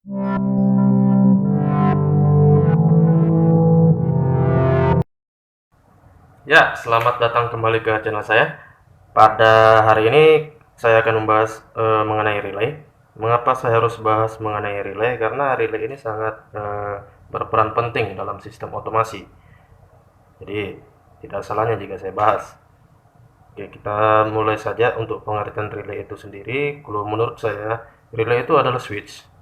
Ya, selamat datang kembali ke channel saya. Pada hari ini saya akan membahas mengenai relay. Mengapa saya harus bahas mengenai relay? Karena relay ini sangat berperan penting dalam sistem otomasi. Jadi tidak salahnya jika saya bahas. Oke, kita mulai saja untuk pengertian relay itu sendiri. Kalau menurut saya, relay itu adalah switch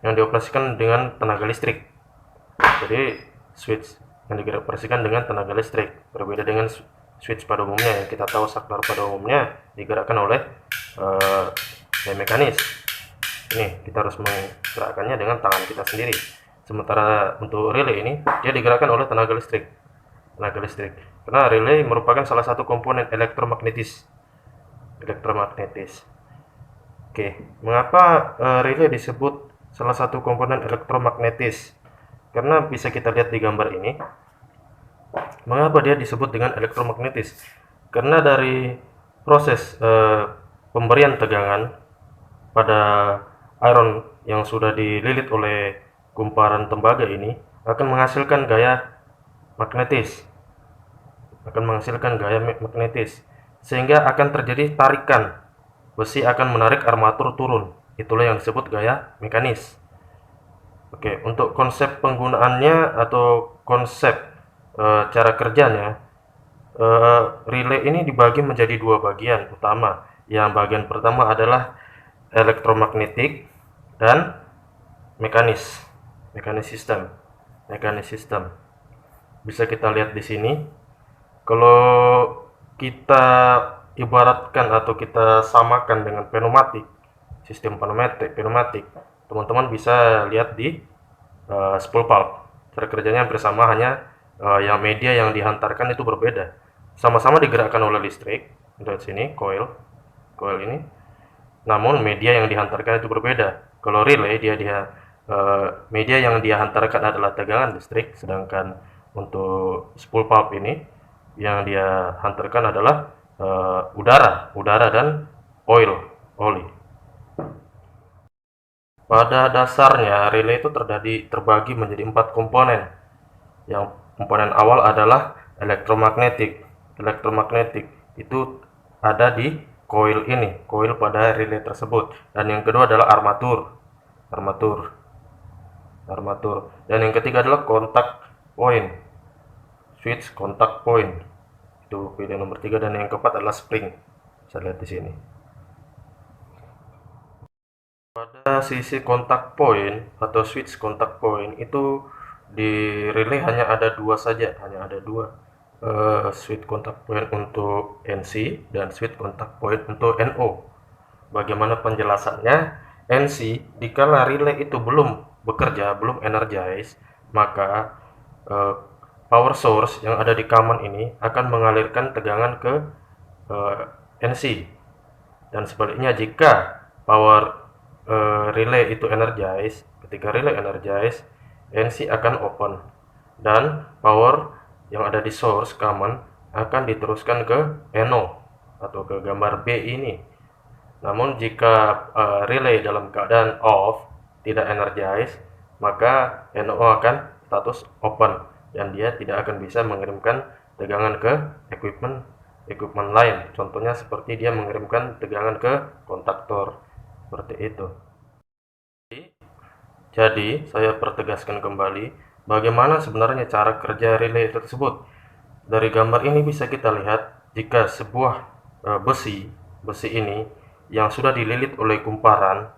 yang dioperasikan dengan tenaga listrik. Jadi switch yang dioperasikan dengan tenaga listrik berbeda dengan switch pada umumnya yang kita tahu saklar pada umumnya digerakkan oleh mekanis. Ini kita harus menggerakkannya dengan tangan kita sendiri. Sementara untuk relay ini dia digerakkan oleh tenaga listrik. Karena relay merupakan salah satu komponen elektromagnetis. Oke, mengapa relay disebut salah satu komponen elektromagnetis? Karena bisa kita lihat di gambar ini, mengapa dia disebut dengan elektromagnetis? Karena dari proses pemberian tegangan pada iron yang sudah dililit oleh kumparan tembaga ini akan menghasilkan gaya magnetis, sehingga akan terjadi tarikan. Besi akan menarik armatur turun. Itulah yang disebut gaya mekanis. Oke, untuk konsep penggunaannya atau konsep cara kerjanya, relay ini dibagi menjadi dua bagian utama. Yang bagian pertama adalah elektromagnetik dan mekanis, mekanis sistem. Bisa kita lihat di sini. Kalau kita ibaratkan atau kita samakan dengan pneumatik, sistem pneumatik, teman-teman bisa lihat di spool pulp. Cara kerjanya hampir sama, hanya yang media yang dihantarkan itu berbeda. Sama-sama digerakkan oleh listrik. Lihat sini coil ini. Namun media yang dihantarkan itu berbeda. Kalau relay media yang dihantarkan adalah tegangan listrik, sedangkan untuk spool pulp ini yang dia hantarkan adalah udara dan oli. Pada dasarnya relay itu terbagi menjadi 4 komponen. Yang komponen awal adalah elektromagnetik. Elektromagnetik itu ada di coil pada relay tersebut. Dan yang kedua adalah armatur. Dan yang ketiga adalah kontak point, switch kontak point. Itu pilihan nomor 3, dan yang keempat adalah spring. Bisa lihat di sini. Pada sisi kontak point atau switch kontak point itu di relay hanya ada dua saja, switch kontak point untuk NC dan switch kontak point untuk NO. Bagaimana penjelasannya? NC, dikala relay itu belum bekerja, belum energize, maka power source yang ada di common ini akan mengalirkan tegangan ke NC, dan sebaliknya jika power relay itu energize, ketika relay energize, NC akan open dan power yang ada di source common akan diteruskan ke NO atau ke gambar B ini. Namun jika relay dalam keadaan off, tidak energize, maka NO akan status open dan dia tidak akan bisa mengirimkan tegangan ke equipment lain. Contohnya seperti dia mengirimkan tegangan ke kontaktor. Seperti itu. Jadi, saya pertegaskan kembali bagaimana sebenarnya cara kerja relay tersebut. Dari gambar ini bisa kita lihat jika sebuah besi ini yang sudah dililit oleh kumparan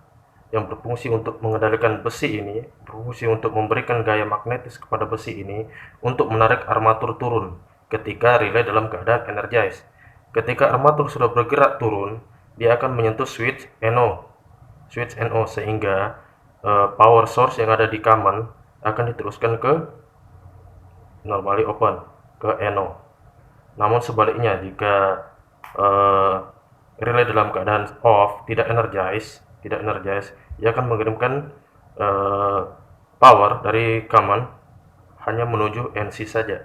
yang berfungsi untuk mengendalikan besi ini, berfungsi untuk memberikan gaya magnetis kepada besi ini untuk menarik armatur turun ketika relay dalam keadaan energize. Ketika armatur sudah bergerak turun, dia akan menyentuh switch NO, sehingga power source yang ada di common akan diteruskan ke normally open, ke NO. Namun sebaliknya, jika relay dalam keadaan off, tidak energize, dia akan mengirimkan power dari common hanya menuju NC saja.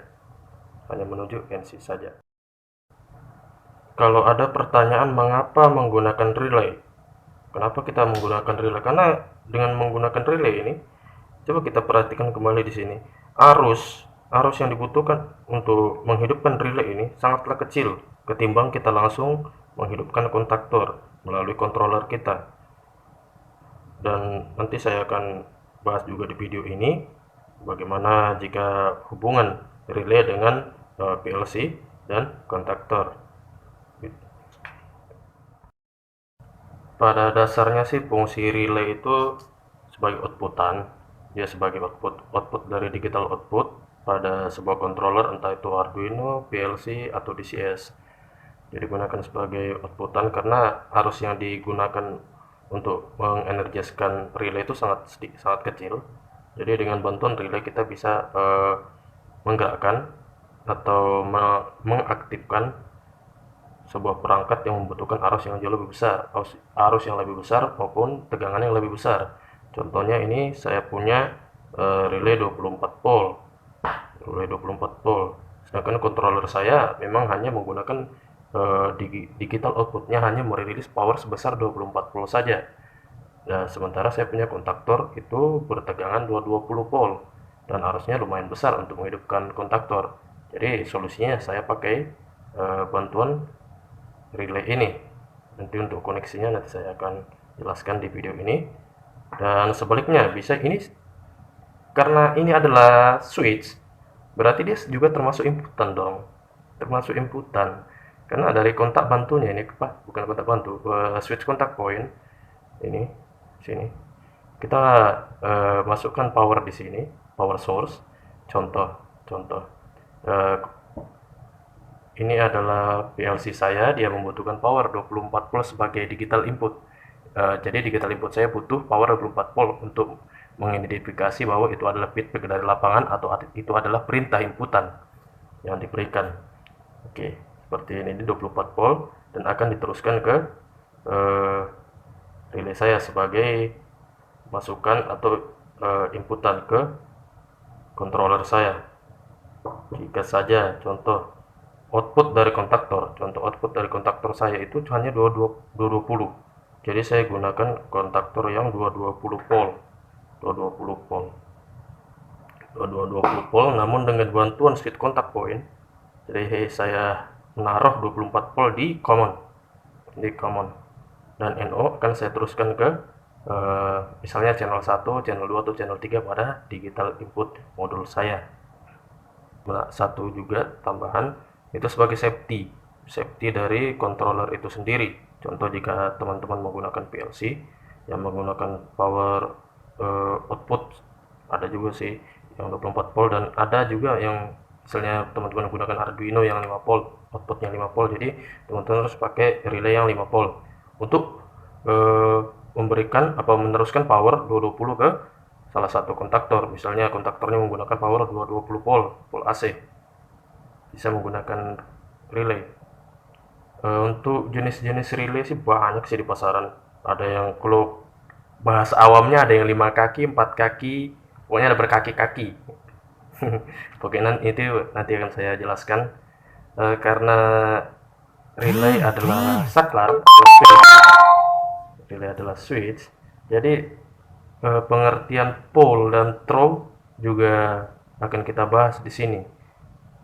Kalau ada pertanyaan mengapa menggunakan relay, Kenapa kita menggunakan relay? Karena dengan menggunakan relay ini, coba kita perhatikan kembali di sini. Arus yang dibutuhkan untuk menghidupkan relay ini sangatlah kecil ketimbang kita langsung menghidupkan kontaktor melalui controller kita. Dan nanti saya akan bahas juga di video ini bagaimana jika hubungan relay dengan PLC dan kontaktor. Pada dasarnya sih fungsi relay itu sebagai outputan, dia sebagai output dari digital output pada sebuah controller, entah itu Arduino, PLC atau DCS. Jadi digunakan sebagai outputan karena arus yang digunakan untuk mengenergiskan relay itu sangat kecil. Jadi dengan bantuan relay kita bisa menggerakkan atau mengaktifkan sebuah perangkat yang membutuhkan arus yang jauh lebih besar, arus yang lebih besar maupun tegangan yang lebih besar. Contohnya ini saya punya relay 24 volt, relay 24 volt. Sedangkan controller saya memang hanya menggunakan digital outputnya hanya merilis power sebesar 24 volt saja. Nah, sementara saya punya kontaktor itu bertegangan 220 volt dan arusnya lumayan besar untuk menghidupkan kontaktor. Jadi solusinya saya pakai bantuan relay ini. Nanti untuk koneksinya nanti saya akan jelaskan di video ini. Dan sebaliknya bisa ini, karena ini adalah switch, berarti dia juga termasuk inputan dong, termasuk inputan karena dari kontak bantunya ini, bukan kontak bantu, switch kontak point ini sini kita masukkan power di sini, power source. Contoh eh, ini adalah PLC saya, dia membutuhkan power 24 volt sebagai digital input. Jadi digital input saya butuh power 24 volt untuk mengidentifikasi bahwa itu adalah feedback dari lapangan atau itu adalah perintah inputan yang diberikan. Oke, seperti ini 24 volt dan akan diteruskan ke relay saya sebagai masukan atau inputan ke controller saya. Jika saja output dari kontaktor saya itu hanya 220. Jadi saya gunakan kontaktor yang 220 volt. 220 volt. 220 volt namun dengan bantuan switch kontak point. Jadi saya menaruh 24 volt di common. Dan NO akan saya teruskan ke misalnya channel 1, channel 2 atau channel 3 pada digital input modul saya. Satu juga tambahan itu sebagai safety dari controller itu sendiri. Contoh jika teman-teman menggunakan PLC yang menggunakan power output, ada juga sih yang 24 volt dan ada juga yang misalnya teman-teman menggunakan Arduino yang 5 volt, outputnya 5 volt. Jadi teman-teman harus pakai relay yang 5 volt untuk memberikan apa meneruskan power 220 ke salah satu kontaktor. Misalnya kontaktornya menggunakan power 220 volt, volt AC, bisa menggunakan relay. Untuk jenis-jenis relay sih banyak sih di pasaran. Ada yang, kalau bahasa awamnya, ada yang 5 kaki, 4 kaki, pokoknya ada berkaki-kaki. Pokoknya itu nanti akan saya jelaskan. Karena relay adalah saklar, relay adalah switch, jadi pengertian pole dan throw juga akan kita bahas di sini.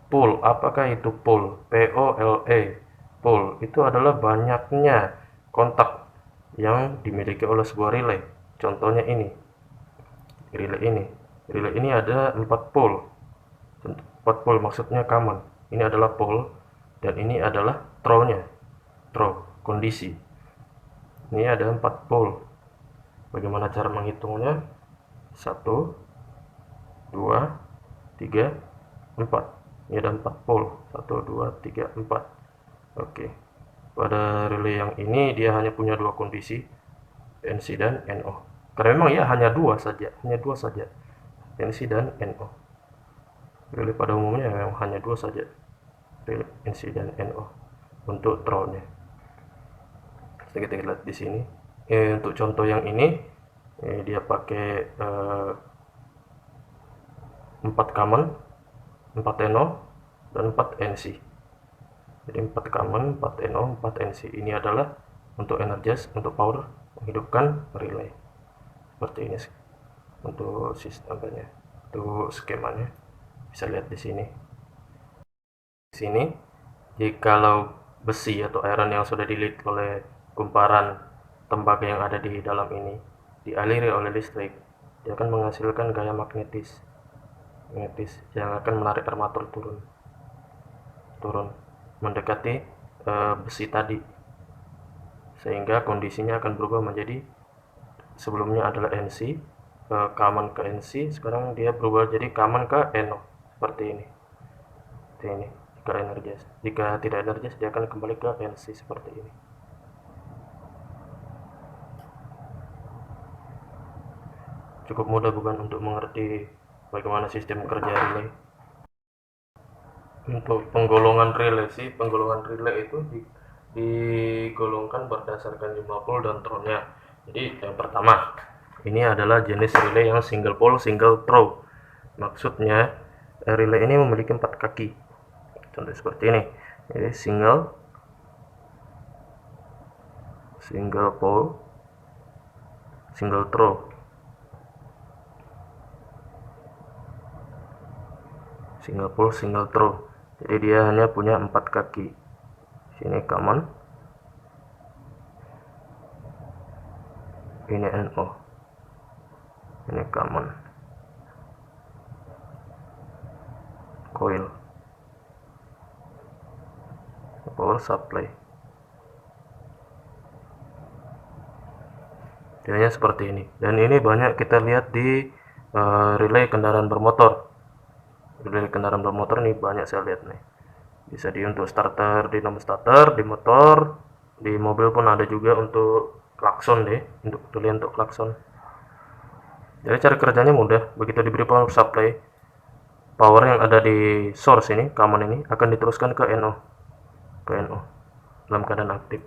Pole, apakah itu pole? P-O-L-E. Pole itu adalah banyaknya kontak yang dimiliki oleh sebuah relay. Contohnya ini, relay ini ada 4 pole. 4 pole maksudnya common. Ini adalah pole dan ini adalah throw-nya, throw kondisi. Ini ada 4 pole. Bagaimana cara menghitungnya? 1, 2, 3, 4. Ini ada 4 pole. 1, 2, 3, 4. Oke. Pada relay yang ini dia hanya punya 2 kondisi, NC dan NO. Karena memang ya hanya dua saja, NC dan NO. Relay pada umumnya memang hanya 2 saja, relay NC dan NO untuk throw-nya. Kita lihat di sini. Untuk contoh yang ini, dia pakai 4 common, 4 NO, dan 4 NC. Jadi 4 common, 4 NO, 4 NC. Ini adalah untuk energize, untuk power menghidupkan relay. Seperti ini untuk sistemnya, untuk skemanya bisa lihat di sini. Di sini, jikalau besi atau iron yang sudah dililit oleh kumparan tembaga yang ada di dalam ini dialiri oleh listrik, dia akan menghasilkan gaya magnetis yang akan menarik armatur turun mendekati besi tadi, sehingga kondisinya akan berubah menjadi sebelumnya adalah NC, common ke NC, sekarang dia berubah jadi common ke NO seperti ini. Jika tidak energis dia akan kembali ke NC seperti ini. Cukup mudah bukan untuk mengerti bagaimana sistem kerja relay. Untuk penggolongan relay itu digolongkan berdasarkan jumlah pole dan tronnya. Jadi yang pertama, ini adalah jenis relay yang single pole single throw. Maksudnya relay ini memiliki 4 kaki. Contoh seperti ini. Jadi single pole single throw. Single pole single throw. Jadi dia hanya punya 4 kaki. Sini common, ini NO, ini common, coil, power supply. Jadinya seperti ini. Dan ini banyak kita lihat di relay kendaraan bermotor. Relay kendaraan bermotor ini banyak saya lihat nih. Bisa untuk starter, dinamo starter, di motor, di mobil pun ada juga untuk klakson deh, untuk klakson. Jadi cara kerjanya mudah. Begitu diberi power supply, power yang ada di source ini, common ini, akan diteruskan ke NO dalam keadaan aktif.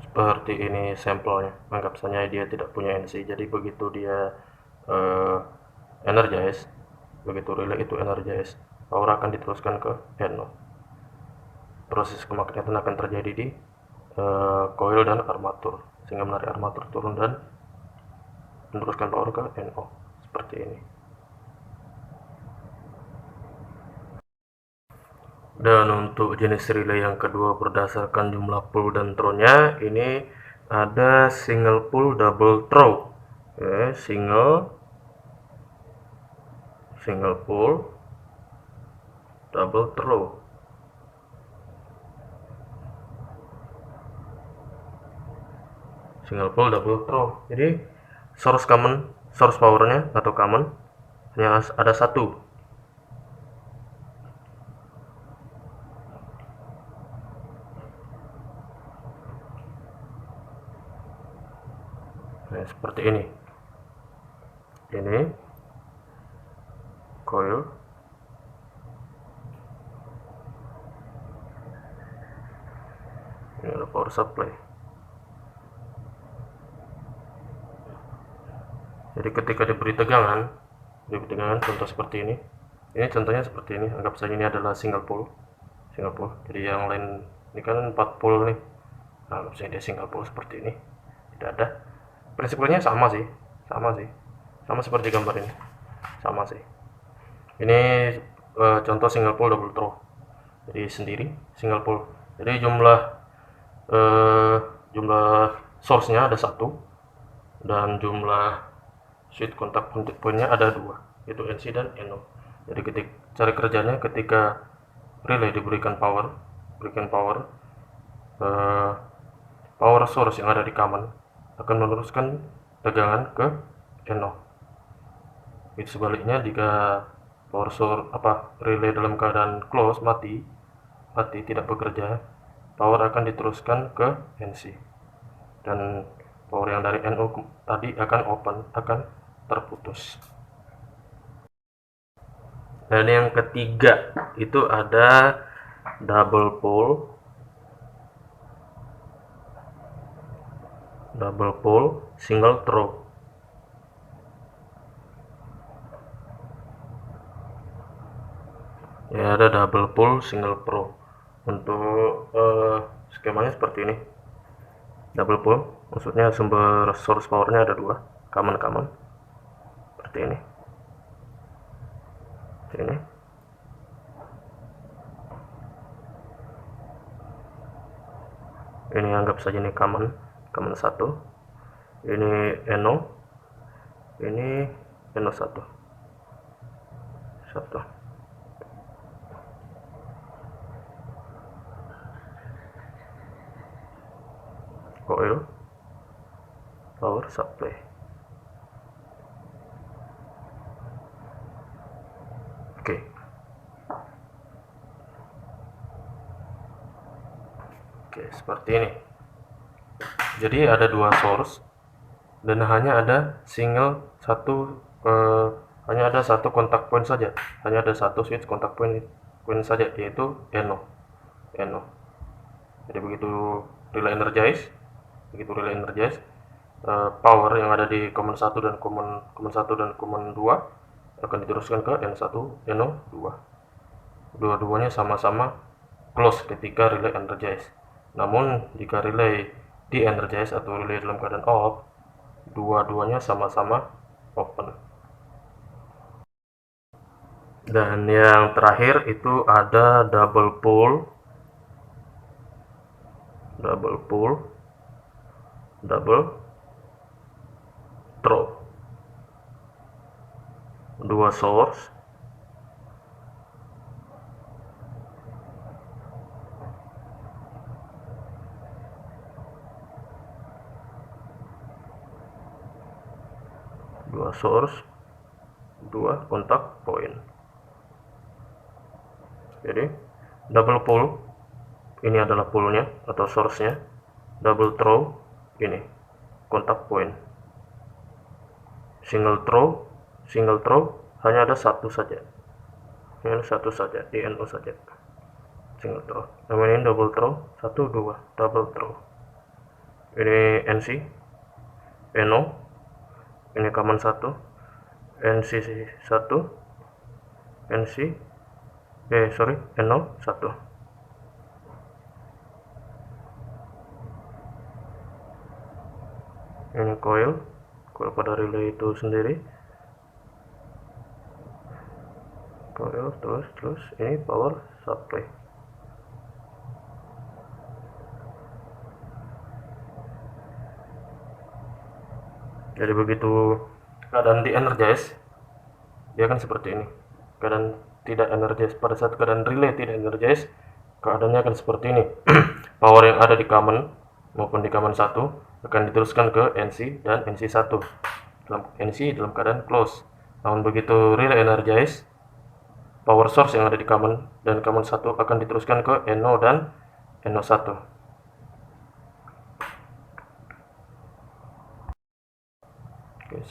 Seperti ini sampelnya. Anggap saja dia tidak punya NC. Jadi begitu dia energize, begitu relay itu energize, power akan diteruskan ke NO. Proses kemagnetatan akan terjadi di coil dan armatur, sehingga menarik armatur turun dan meneruskan power ke NO seperti ini. Dan untuk jenis relay yang kedua berdasarkan jumlah pole dan throw-nya, ini ada single pole double throw. Oke, single pole double throw. Single pole double throw. Jadi source powernya atau common hanya ada satu. Nah, seperti ini. Ini coil, ini ada power supply. Jadi ketika diberi tegangan contoh seperti ini contohnya seperti ini, anggap saja ini adalah single pole. Jadi yang lain ini kan 4 pole nih, nah anggap saja dia single pole seperti ini, tidak ada. Prinsipnya sama seperti gambar ini, sama sih. Ini contoh single pole double throw. Jadi sendiri single pole. Jadi jumlah source-nya ada satu dan jumlah switch kontak pointnya ada dua, yaitu NC dan NO. Jadi cara kerjanya ketika relay diberikan power source yang ada di common akan meneruskan tegangan ke NO. Itu sebaliknya, jika power source relay dalam keadaan close, mati tidak bekerja, power akan diteruskan ke NC dan power yang dari NO tadi akan terputus. Dan yang ketiga itu ada double pole single throw. Ya, ada double pole single throw. Untuk skemanya seperti ini. Double pole, maksudnya sumber source powernya ada dua, common seperti ini. Ini anggap saja ini common satu, ini NO, ini NO satu. Coil power supply. Oke, seperti ini. Jadi ada dua source dan hanya ada satu kontak point saja, hanya ada satu switch kontak point saja, yaitu NO. Jadi begitu relay energize, power yang ada di common 1 dan common 2 akan diteruskan ke N1, NO2. Dua-duanya sama-sama close ketika relay energize. Namun jika relay de-energize atau relay dalam keadaan off, dua-duanya sama-sama open. Dan yang terakhir itu ada double pole, double throw. Dua source, dua kontak point. Jadi double pole ini adalah pole-nya atau source-nya, double throw ini kontak point. Single throw hanya ada satu saja, di NO saja. Single throw. Namanya ini double throw, 1 2 double throw. Ini NC, NO, ini common 1, NC 1, NO 1. Ini coil pada relay itu sendiri, terus ini power supply. Jadi begitu keadaan di energize, dia akan seperti ini. Keadaan tidak energize, pada saat keadaan relay tidak energize, keadaannya akan seperti ini. Power yang ada di common maupun di common 1 akan diteruskan ke NC dan NC1. NC dalam keadaan close. Namun begitu relay energize, power source yang ada di common dan common 1 akan diteruskan ke NO dan NO1. Oke,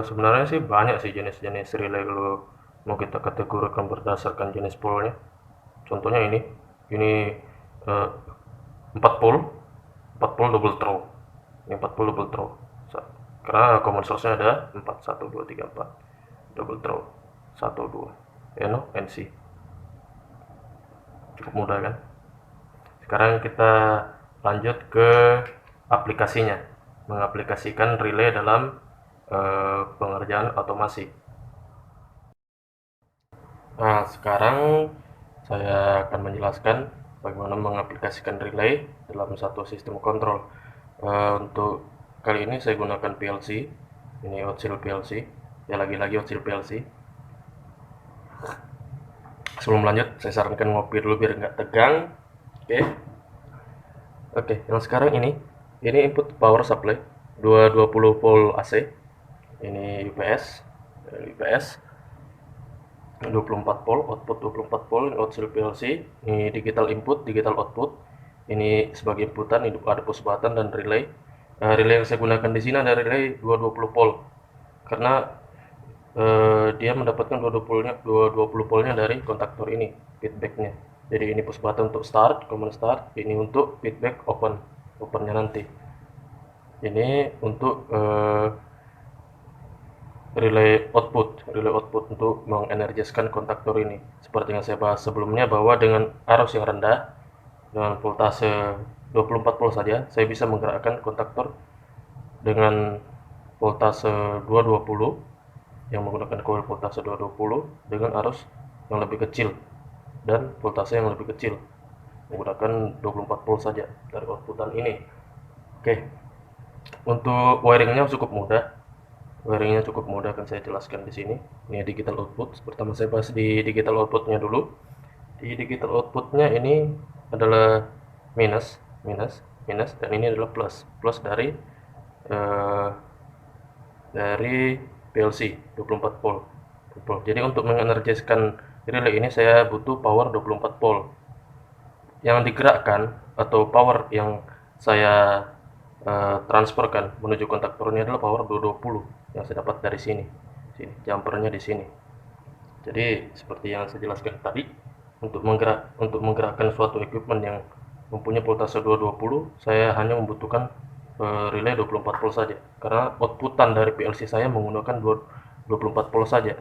sebenarnya sih banyak sih jenis-jenis relay kalau mau kita kategorikan berdasarkan jenis pole-nya. Contohnya ini 4 pole double throw. Ini 4 pole double throw. Karena common source-nya ada 4, 1 2 3 4. Double throw 1 2. NO NC. Cukup mudah kan? Sekarang kita lanjut ke aplikasinya. Mengaplikasikan relay dalam pengerjaan otomasi. Nah, sekarang saya akan menjelaskan bagaimana mengaplikasikan relay dalam satu sistem kontrol. Untuk kali ini saya gunakan PLC. Ini Hochschild PLC. Ya, lagi-lagi Hochschild PLC. Sebelum lanjut, saya sarankan ngopi dulu biar nggak tegang. Oke, yang sekarang ini input power supply 220 volt AC. Ini UPS 24 volt, output 24 volt, Hochschild PLC. Ini digital input, digital output. Ini sebagai inputan, ini ada push button dan relay. Relay yang saya gunakan di sini ada relay 220 volt karena dia mendapatkan 220 voltnya dari kontaktor ini, feedbacknya. Jadi ini push button untuk start, command start. Ini untuk feedback opennya nanti. Ini untuk relay output untuk mengenergiskan kontaktor ini. Seperti yang saya bahas sebelumnya, bahwa dengan arus yang rendah, dengan voltase 24 volt saja saya bisa menggerakkan kontaktor dengan voltase 220 yang menggunakan coil voltase 220 dengan arus yang lebih kecil dan voltase yang lebih kecil menggunakan 24 volt saja dari outputan ini. Oke, untuk wiringnya cukup mudah akan saya jelaskan di sini. Ini digital output. Pertama saya bahas di digital outputnya dulu. Di digital outputnya ini adalah minus, minus, minus, dan ini adalah plus, plus eh, dari PLC 24 volt. Jadi untuk mengenergiskan relay ini saya butuh power 24 volt. Yang digerakkan atau power yang saya transferkan menuju kontaktor ini adalah power 220 yang saya dapat dari sini. Jumpernya di sini. Jadi seperti yang saya jelaskan tadi, untuk menggerakkan suatu equipment yang mempunyai voltase 220, saya hanya membutuhkan relay 24 volt saja. Karena outputan dari PLC saya menggunakan 24 volt saja.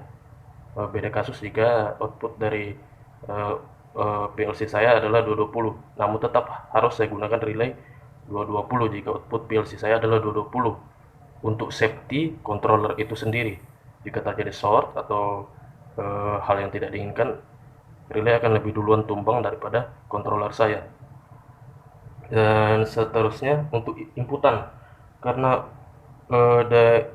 Beda kasus jika output dari PLC saya adalah 220, namun tetap harus saya gunakan relay 220 jika output PLC saya adalah 220 untuk safety controller itu sendiri. Jika terjadi short atau hal yang tidak diinginkan, relay akan lebih duluan tumbang daripada controller saya. Dan seterusnya untuk inputan, karena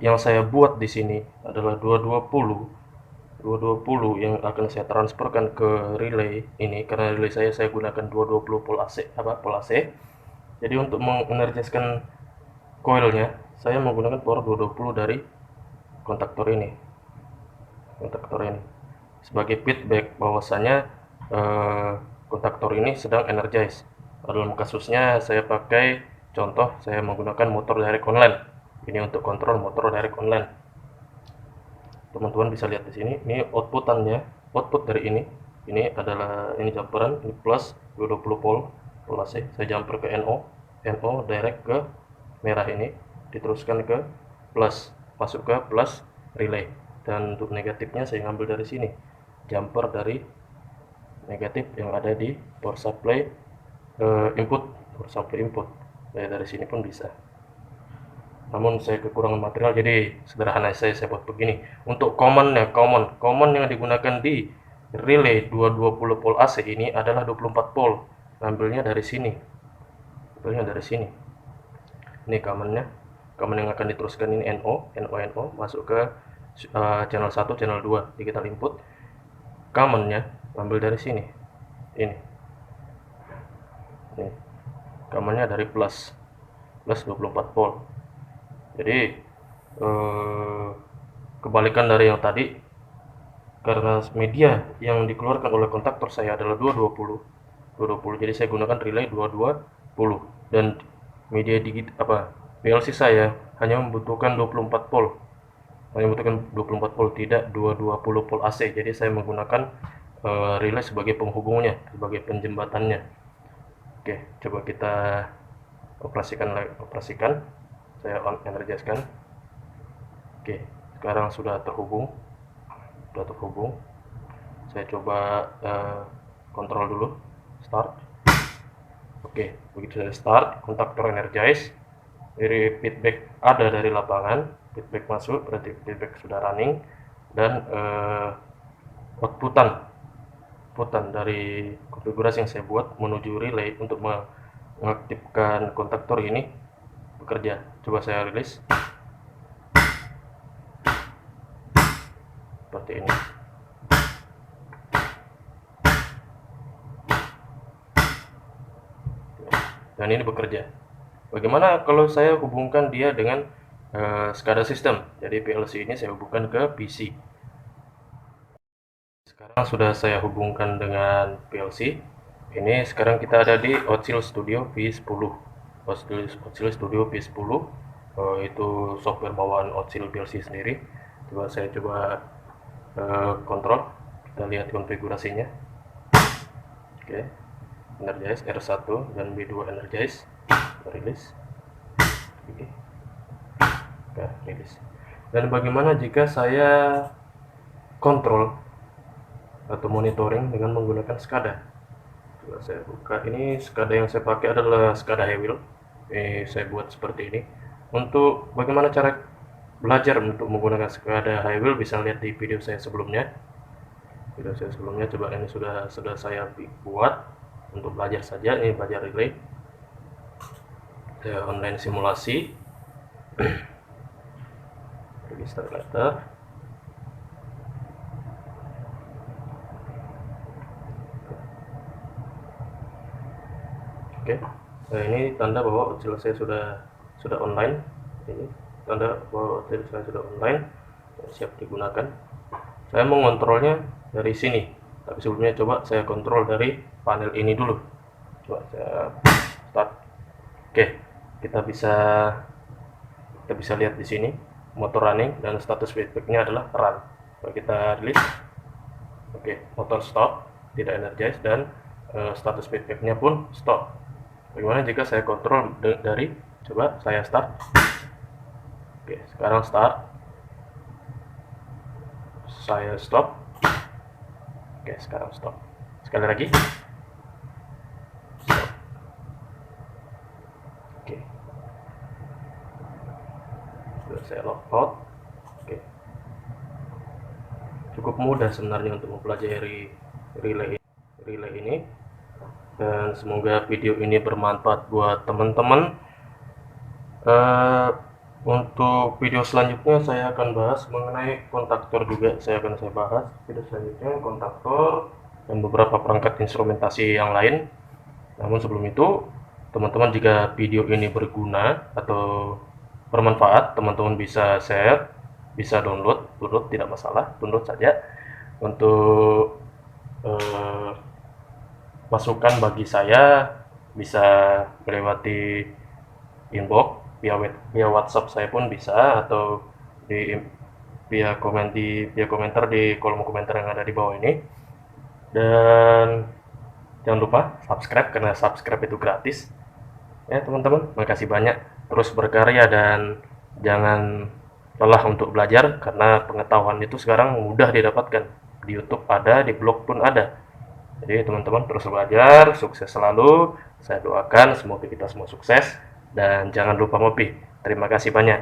yang saya buat di sini adalah 220 yang akan saya transferkan ke relay ini, karena relay saya gunakan 220 volt AC, volt AC. Jadi untuk mengenergiskan coilnya saya menggunakan power 220 dari kontaktor ini sebagai feedback bahwasanya kontaktor ini sedang energize. Dalam kasusnya saya pakai contoh, saya menggunakan motor direct online. Ini untuk kontrol motor direct online. Teman-teman bisa lihat di sini, ini outputannya, output dari ini adalah jumperan, ini plus 220 volt AC. Saya jumper ke NO direct ke merah ini, diteruskan ke plus, masuk ke plus relay. Dan untuk negatifnya saya ngambil dari sini, jumper dari negatif yang ada di power supply input. Dari sini pun bisa. Namun saya kekurangan material, jadi sederhana saya buat begini. Untuk common yang digunakan di relay 220 volt AC ini adalah 24 volt. Ngambilnya dari sini. Ini common yang akan diteruskan ini NO masuk ke channel 1, channel 2 digital input. Common-nya ambil dari sini. Ini. Common-nya dari plus 24 volt. Jadi kebalikan dari yang tadi, karena media yang dikeluarkan oleh kontaktor saya adalah 220, jadi saya gunakan relay 220, dan media PLC saya hanya membutuhkan 24 volt, tidak 220 volt AC. Jadi saya menggunakan relay sebagai penghubungnya, sebagai penjembatannya. Oke, coba kita operasikan. Saya on energizkan. Oke, sekarang sudah terhubung. Saya coba kontrol dulu, start. Oke, begitu saya start, kontaktor energize. Dari feedback ada dari lapangan, feedback masuk, berarti feedback sudah running. Dan outputan dari konfigurasi yang saya buat menuju relay untuk mengaktifkan kontaktor ini bekerja. Coba saya rilis seperti ini. Dan ini bekerja. Bagaimana kalau saya hubungkan dia dengan SCADA system? Jadi PLC ini saya hubungkan ke PC. Sekarang sudah saya hubungkan dengan PLC. Ini sekarang kita ada di Ocil Studio V10. Ocil Studio V10 itu software bawaan Ocil PLC sendiri. Saya coba kontrol, kita lihat konfigurasinya. Oke, energize R1 dan B2 energize, rilis. Oke, rilis. Dan bagaimana jika saya kontrol atau monitoring dengan menggunakan SCADA? Coba saya buka. Ini SCADA yang saya pakai adalah SCADA Hewil. Ini saya buat seperti ini. Untuk bagaimana cara belajar untuk menggunakan SCADA Hewil bisa lihat di video saya sebelumnya. Coba ini sudah saya buat untuk belajar saja. Ini belajar relay. Saya online simulasi. Register letter. Oke, nah ini tanda bahwa Outsil saya sudah online. Ini tanda bahwa Outsil saya sudah online, siap digunakan. Saya mengontrolnya dari sini, tapi sebelumnya coba saya kontrol dari panel ini dulu. Coba saya start. Oke, kita bisa lihat di sini motor running dan status feedbacknya adalah run. Coba kita release. Oke, motor stop, tidak energize, dan status feedbacknya pun stop. Bagaimana jika saya kontrol dari, coba saya start. Oke, sekarang start. Saya stop. Oke, sekarang stop. Sekali lagi. Stop. Oke. Sudah saya log out. Oke. Cukup mudah sebenarnya untuk mempelajari relay ini. Dan semoga video ini bermanfaat buat teman-teman. Untuk video selanjutnya saya akan bahas mengenai kontaktor juga. Saya bahas video selanjutnya kontaktor dan beberapa perangkat instrumentasi yang lain. Namun sebelum itu, teman-teman jika video ini berguna atau bermanfaat, teman-teman bisa share, bisa download tidak masalah, download saja untuk masukan bagi saya. Bisa melewati inbox via WhatsApp saya pun bisa, atau via komentar di kolom komentar yang ada di bawah ini. Dan jangan lupa subscribe, karena subscribe itu gratis ya teman-teman. Makasih banyak, terus berkarya dan jangan lelah untuk belajar, karena pengetahuan itu sekarang mudah didapatkan. Di YouTube ada, di blog pun ada. Jadi teman-teman terus belajar, sukses selalu. Saya doakan semoga kita semua sukses, dan jangan lupa ngopi. Terima kasih banyak.